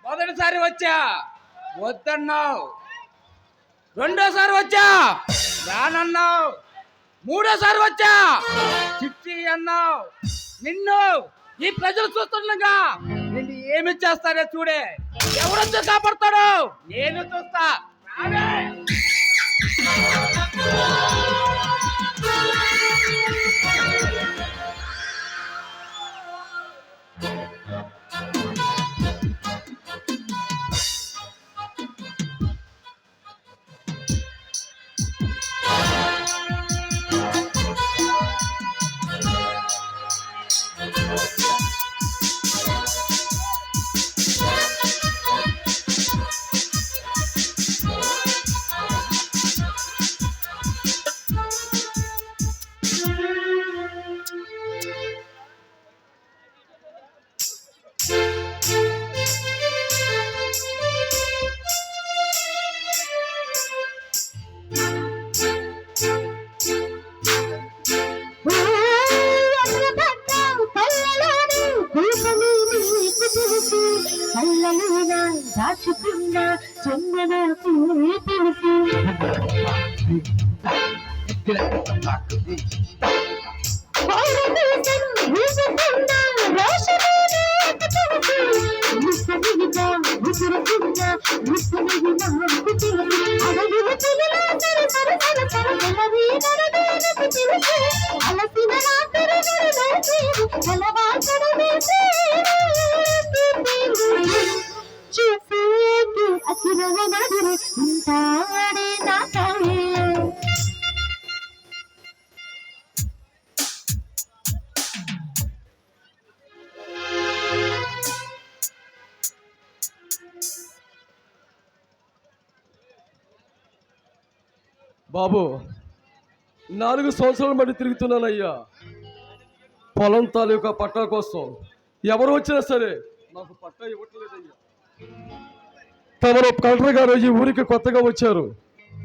మొదటిసారి వచ్చా వద్దన్నావు, రెండోసారి వచ్చా రానన్నావు, మూడోసారి వచ్చా చిట్టి అన్నావు. నిన్ను ఈ ప్రజలు చూస్తుండగా నిన్ను ఏమి చేస్తారో చూడే. ఎవరొచ్చు కాపాడతాడు, నేను చూస్తా. దాచుకున్న చందన తెలుసు బాబు, 4 సంవత్సరాల బట్టి తిరుగుతున్నానయ్యా. పొలం తాలూకా పట్టా కోసం ఎవరు వచ్చినా సరే నాకు పట్టా ఇవ్వట్లేదయ్యా. తమరు కలెక్టర్ గారు ఈ ఊరికి కొత్తగా వచ్చారు,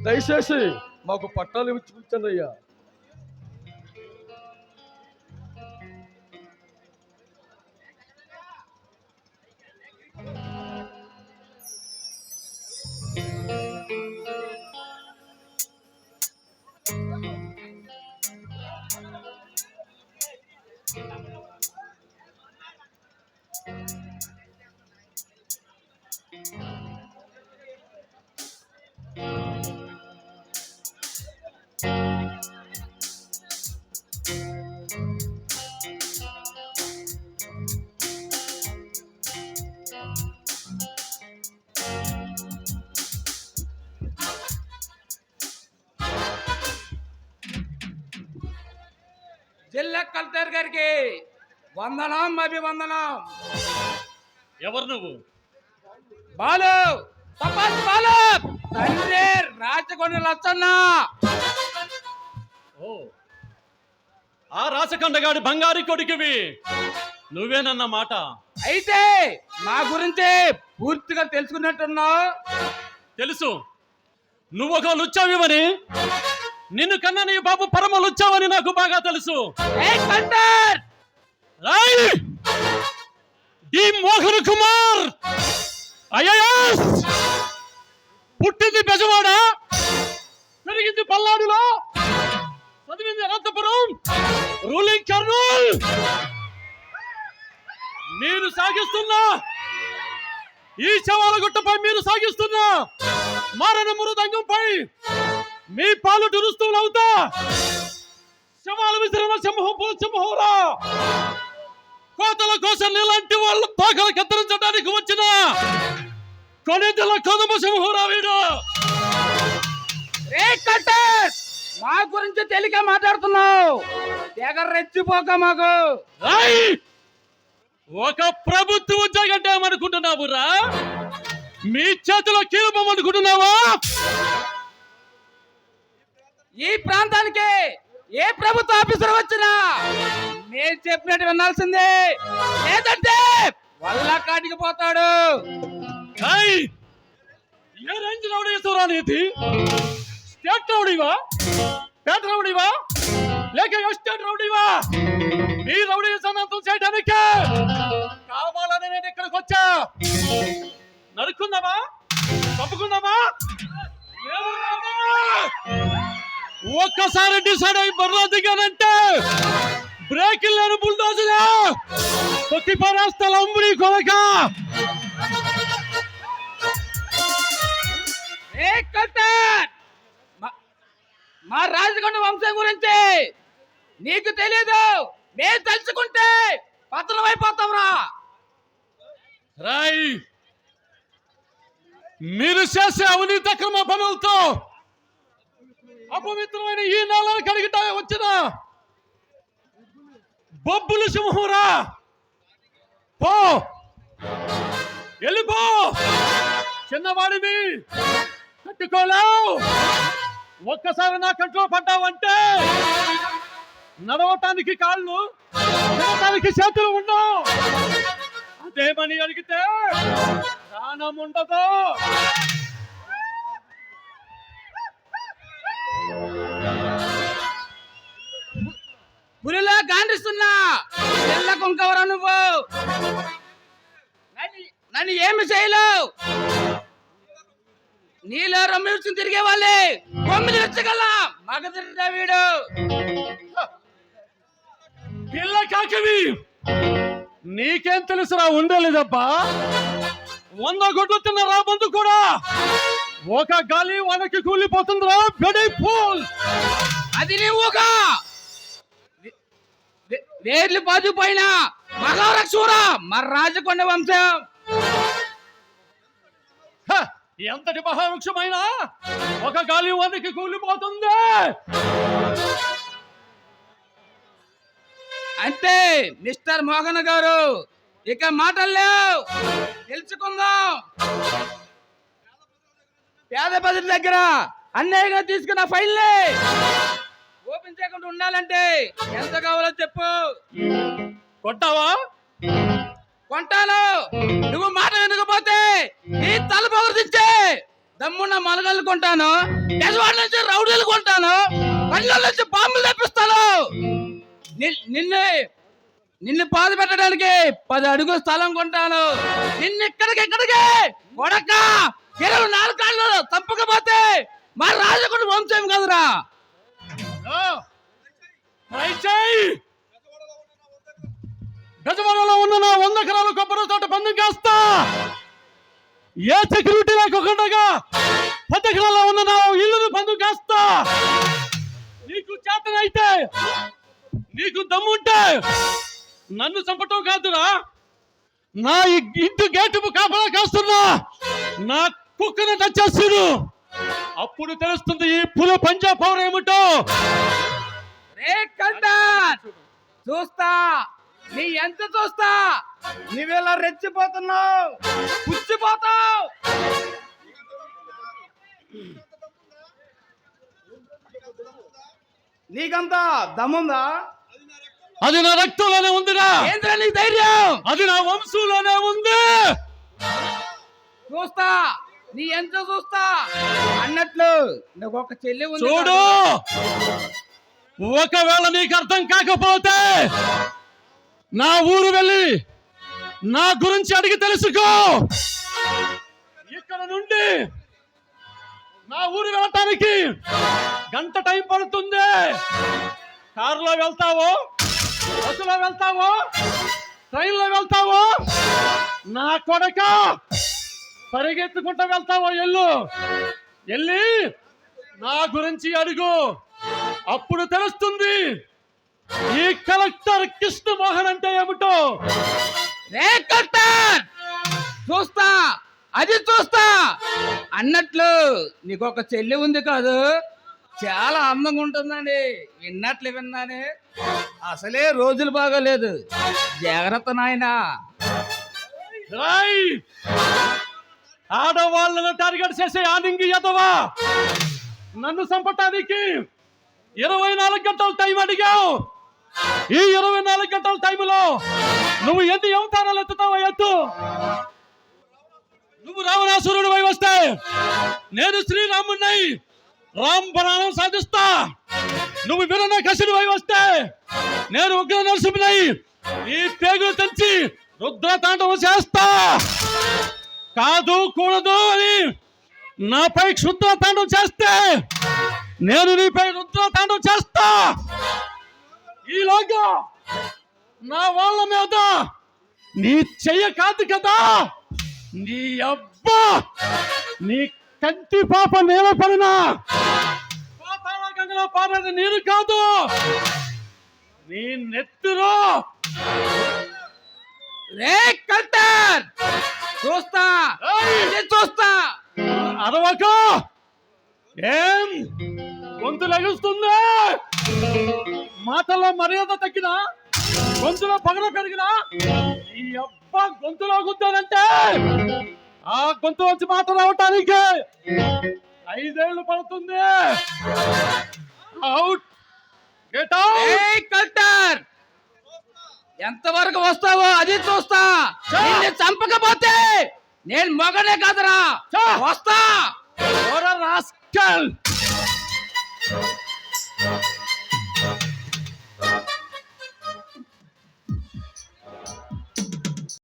దయచేసి మాకు పట్టాలు ఇచ్చించండి అయ్యా. జిల్లా కలెక్టర్ గారికి వందనం, అభివందనం. ఎవరు నువ్వు? బాలు, తపాస్ బాలు, తండ్రి రాచకొండ లచ్చన్న. ఓ, ఆ రాచకొండగాడి బంగారు కొడుకువి నువ్వేనన్న మాట. అయితే మా గురించి పూర్తిగా తెలుసుకున్నట్టున్నావు. తెలుసు, నువ్వు ఒక లుచ్చావివని, నిన్ను కన్నా నీ బాబు పరమ లుచ్చావని నాకు బాగా తెలుసు. ఈ మోహన్ కుమార్ ఐఏఎస్ పుట్టింది బెజవాడ, పెరిగింది పల్నాడులో, చదివింది అనంతపురం, రూలింగ్ కర్నూల్. మీరు సాగిస్తున్నా ఈ శవాల గుట్టపై, మీరు సాగిస్తున్నా మారణ మృదంగంపై మీ పాలు దురుస్తువులవుతా శవాల విసిరిన సింహోరా కోతల కోసం ఇలాంటి వాళ్ళు పాకలు కత్తిరించడానికి వచ్చిన కొనిదెల కొదమ సింహోరా వీడు. మా గురించి తెలిక మాట్లాడుతున్నావు, తెగ రెచ్చిపోక మాకు. ఒక ప్రభుత్వ ఉద్యోగం అంటే ఏమనుకుంటున్నావురా? మీ చేతిలో కీలుపమనుకుంటున్నావా? ఈ ప్రాంతానికి ఏ ప్రభుత్వ ఆఫీసర్ వచ్చినా నేను చెప్పినట్టు వినాల్సిందే, లేదంటే వల్ల కాటికి పోతాడు. ఏయ్! ఏ రేంజ్ రౌడీసురా నీది? స్టేట్ రౌడీవా, పేట రౌడీవా, లేక ఎస్టేట్ రౌడీవా? మీ రౌడీ సన్నంతం చేయడానికి కావాలని నేను ఇక్కడికి వచ్చా. నరుక్కుందామా, తప్పుకుందామా? ఒక్కసారి డిసైడ్ అయి బర్రా దిగానంటే బ్రేక్ లేని బుల్డోజుగా తొక్కి పరాస్తాల అంబుడి కొనక. ఏ కల్టర్! మా రాజకొండ వంశం గురించి నీకు తెలియదు. మేము తలుచుకుంటే పతనం అయిపోతాంరా. రాయ్, మీరు చేసే అవినీతి అక్రమ పనులతో అపవిత్రమైన ఈ నేలను కడిగిట వచ్చిన బొబ్బులు సింహరా. పో, వెళ్ళిపో. చిన్నవాడివి, కట్టుకోలేవు. ఒక్కసారి నా కంట్లో పడ్డావంటే నడవటానికి కాళ్ళు, నడవటానికి చేతులు ఉండవు. అదేమని అడిగితే ప్రాణం ఉండదు. పులిలా గాండిస్తున్నా తెల్ల కుంకవరా నువ్వు. నన్ను ఏమి చేయలేవు. నీలో రమ్మించుకుని తిరిగే వాళ్ళే కొమ్మిది వచ్చగల మగదిడ్డ వీడు. పిల్ల కాకివి, నీకేం తెలుసురా ఉండలేదబ్బా. 100 గొడ్లు తిన్న రాబందు కూడా ఒక గాలి వనకి కూలిపోతుందిరా. బెడీ ఫూల్. అది నువ్వుగా వేర్లు పాతుపోయినా మగవరక్షూరా మన రాజకొండ వంశం. హ, ఎంతటి మహావృక్షమైనా ఒక గాలి వనకి కూలిపోతుంది. అంతే మిస్టర్ మోహన్ గారు, ఇక మాటలు లేవు. తెలుసుకుందాం. పేద ప్రజల దగ్గర అన్యాయంగా తీసుకున్న ఫైల్ని ఓపెన్ చేయకుండా ఉండాలంటే ఎంత కావాలో చెప్పు. కొట్టావా? కొంటాను. నువ్వు మాట వినకపోతే నీ తల పగర్తించే దమ్మున్న మలగళ్ళు కొంటాను, పెదవాళ్ళ నుంచి రౌడీలు కొంటాను, పల్లెల నుంచి బాంబులు తెప్పిస్తాను. నిన్ను బాధ పెట్టడానికి 10 అడుగుల స్థలం కొంటాను. నిన్ను ఇక్కడికి కొడక 24 కాళ్ళు తప్పకపోతే మా రాజకొండ వంశం కదరా. గజవాడలో ఉన్న నా 100 ఎకరాల కొబ్బరి తోట పందెం కాస్తా. ఏ సెక్యూరిటీ లేకుండా 10 ఎకరాల్లో ఉన్న నా ఇల్లును పందెం కాస్తా. నీకు చేతనైతే, నీకు దమ్ముంటే నన్ను చంపటం కాదురా, నా ఇంటి గేటు కాపలా కాస్తున్నా నా కుక్కను తెచ్చేస్తుడు. అప్పుడు తెలుస్తుంది ఈ పులి పంజా పవర్ ఏమిటో. రే కల్టర్, చూస్తా నీ ఎంత చూస్తా. నువ్వెలా రెచ్చిపోతున్నావు, పుచ్చిపోతావు. నీకంతా దమ్ముందా? అది నా రక్తంలోనే ఉందిరా. ఏంద్రా నీ ధైర్యం? అది నా వంశంలోనే ఉంది. చూస్తా నీ ఎంత చూస్తా. అన్నట్లు నువ్వు ఒక చెల్లి ఉంది చూడు, ఒకవేళ నీకు అర్థం కాకపోతే నా ఊరు వెళ్ళి నా గురించి అడిగి తెలుసుకో. ఇక్కడ నుండి నా ఊరు వెళ్ళటానికి 1 గంట టైం పడుతుంది. కారులో వెళ్తావో, బస్సులో వెళ్తావో, ట్రైన్లో వెళ్తావో, నా కొడక పరిగెత్తుకుంటూ వెళ్తావో వెళ్ళి నా గురించి అడుగు. అప్పుడు తెలుస్తుంది ఈ కలెక్టర్ కృష్ణమోహన్ అంటే ఏమిటో. రే కల్టర్, చూస్తా అది చూస్తా. అన్నట్లు నీకు ఒక చెల్లి ఉంది కాదు, చాలా అందంగా ఉంటుందండి. విన్నానే, అసలే రోజులు బాగాలేదు. జాగ్రత్త నాయనా. రాయ్, ఆడవాళ్ళను టార్గెట్ చేసే ఆనింగి ఎదవా నన్ను చంపటానికి 24 గంటల టైం అడిగావు. ఈ 24 గంటల టైంలో నువ్వు ఎన్ని అవతారాలు ఎత్తుతావో ఎత్తు. నువ్వు రావణాసురుడు అయి వస్తే నేను శ్రీరాముడినై రామ్ ప్రాణం సాధిస్తా. నువ్వు విరణ కసుడు అయి వస్తే నేను ఉగ్ర నరసింహునై ఈ పేగులు తెంచి రుద్ర తాండవం చేస్తా. కాదు కూడదు అని నాపై క్షుద్ర తాండవం చేస్తే నేను నీపై రుద్ర తాండవం చేస్తా. ఈలోగా నా వాళ్ళ మీద నీ చెయ్య కాదు కదా, నీ అబ్బా నీ కంటి పాప నేల పడిన పాతాళ గంగలో పారేది నీరు కాదు, నీ నెత్తురు. రే కల్టర్, చూస్తా నేను చూస్తా. అరవక ఏం గొంతు లగుస్తుందా? మాటల్లో మర్యాద తగ్గినా, గొంతులో పగల పెరిగినా ఈ అబ్బా గొంతులో గుద్దానంటే ఆ గొంతు వచ్చి మాట రావటానికి 5 ఏళ్ళు పడుతుంది. Out, get out. రే కల్టర్, ఎంతవరకు వస్తావో అది చూస్తా. నిన్ను చంపకపోతే నేను మగనే కదరా, వస్తా. రాస్కల్.